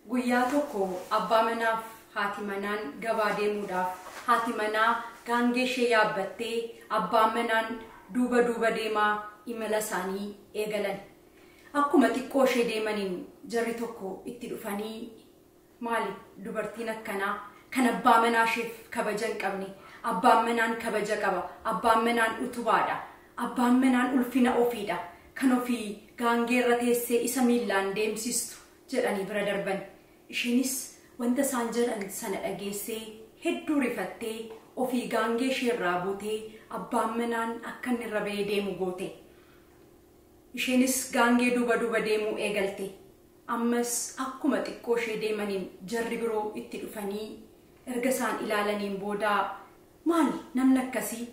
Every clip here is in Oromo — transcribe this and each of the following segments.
Guyyaa tokko abbaa manaaf haati manaan gabaa deemuudhaaf haati manaa gaangee ishee yaabbattee abbaan manaan duuba deemaa imala isaanii eegalan. Akkuma xiqqoo ishee deemaniin jarri tokko itti dhufanii maali dubartiin akkanaa kan abbaa manaa isheef kabaja hin qabne, abbaan manaan kabaja qaba, abbaan manaan utubaadha, abbaan manaan ulfina ofiidha, kan ofii gaangee irra teessee isa miillaan deemsistu jedhanii bira darban. Isheenis wanta isaan jedhan sana dhageessee hedduu rifattee ofii gaangee ishee irraa buutee abbaan manaan akka inni irra ba'ee deemu goote. Isheenis gaangee duuba deemuu eegalte. Ammas akkuma xiqqoo ishee deemaniin jarri biroo itti dhufanii erga isaan ilaalaniin boodaa maali namni akkasii?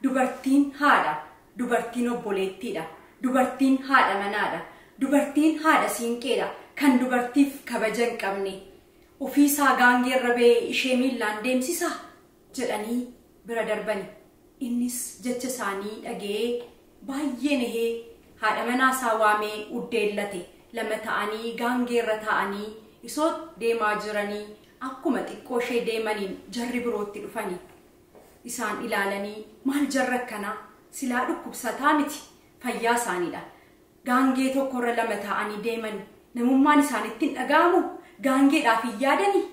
Dubartiin haadha, dubartiin obboleettiidha, dubartiin haadha manaadha, dubartiin haadha siinqeedha, kan dubartiif kabaja hin qabne ofiisaa gaangee irra ba'ee ishee miillaan deemsisaa jedhanii bira darbani. Innis jecha isaanii dhaga'ee baay'ee nahee haadha manaasaa waamee uddeellate. Lama ta'anii gaangee irra ta'anii isoo deemaa jiranii akkuma xiqqoo ishee deemaniin jarri birootti dhufanii isaan ilaalanii maal jarra akkanaa silaa dhukkubsataa miti fayyaa isaaniidha. Gaangee tokkorra lama ta'anii deemanii namummaan isaanitti hin dhaga'amu, gaangeedhaaf hin yaadanii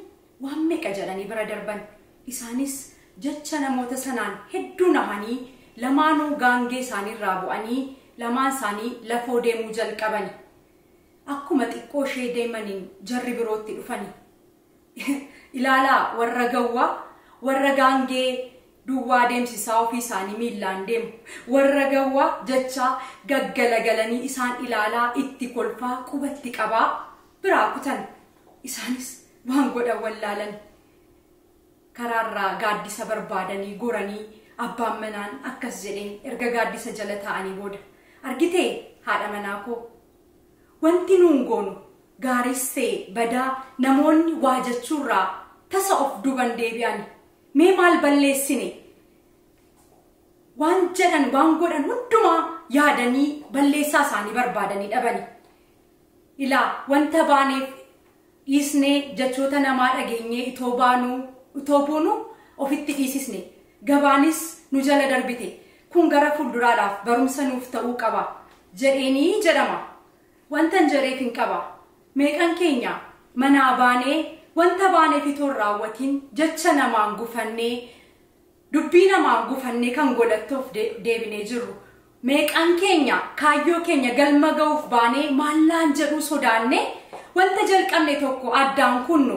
waan meeqa jedhanii bira darban. Isaanis jecha namoota sanaan hedduu nahanii lamaanuu gaangee isaaniirraa bu'anii lamaan isaanii lafoo deemuu jalqabani. Akkuma xiqqoo ishee deemaniin jarri birootti dhufanii ilaalaa warra gawwaa, warra gaangee duwwaa deemsisaa ofii isaanii miillaan deemu, warra gawwaa jecha gaggalagalanii isaan ilaalaa itti kolfaa qubatti qabaa biraa kutan. Isaanis waan godhan wallaalan karaarraa gaaddisa barbaadanii goranii abbaan manaan akkas jedheen erga gaaddisa jala ta'anii booda argitee haadha manaa koo wanti nuun goonu gaariis ta'e badaa namoonni waa jechuurraa tasa of duuban deebi'an mee maal balleessine waan jedhan waan godhan hundumaa yaadanii balleessaa isaanii barbaadanii dhabani. Ilaa wanta baaneef dhiisnee jechoota namaa dhageenyee itoo buunuu ofitti dhiisisne gabaanis nu jala darbite kun gara fuulduraadhaaf barumsa nuuf ta'uu qaba jedheenii jedhama. Wantan jedheef hin qaba. Meeqan keenya manaa baanee wanta baaneef itoo raawwatiin jecha namaan gufannee dubbii namaan gufannee kan godhattoof deebinee jirru. Meeqan keenya kaayyoo keenya galma ga'uuf baanee maallaan jedhuu sodaannee wanta jalqabne tokko addaan kunnu,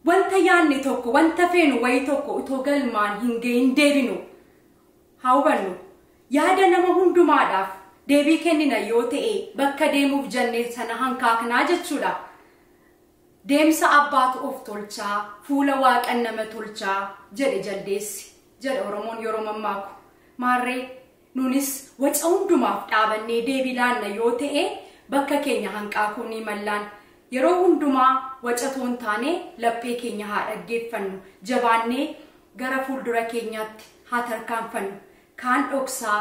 wanta yaanne tokko, wanta feenu wayii tokko itoo galmaan hin gahin deebinu. Haa hubannu yaada nama hundumaadhaaf deebii kennina yoo ta'e bakka deemuuf jennee sana hankaaknaa jechuudha. Deemsa abbaatu of tolchaa, fuula waaqan nama tolchaa jedhe jaldeessi jedha Oromoon yeroo mammaaku. Maarree nunis waca hundumaaf dhaabannee deebii laanna yoo ta'e bakka keenya hanqaakuu ni mallaan. Yeroo hundumaa waca toon taane laphee keenya haa dhaggeeffannu, jabaannee gara fuuldura keenyaatti haa tarkaanfannu. Kaan dhoksaa,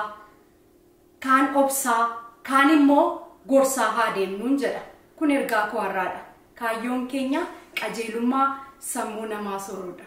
kaan obsaa, kaan immoo gorsaa haa deemnuun jedha. Kun ergaa koo har'aadha. Kaayyoon keenya qajeelummaa sammuu namaa sooruudha.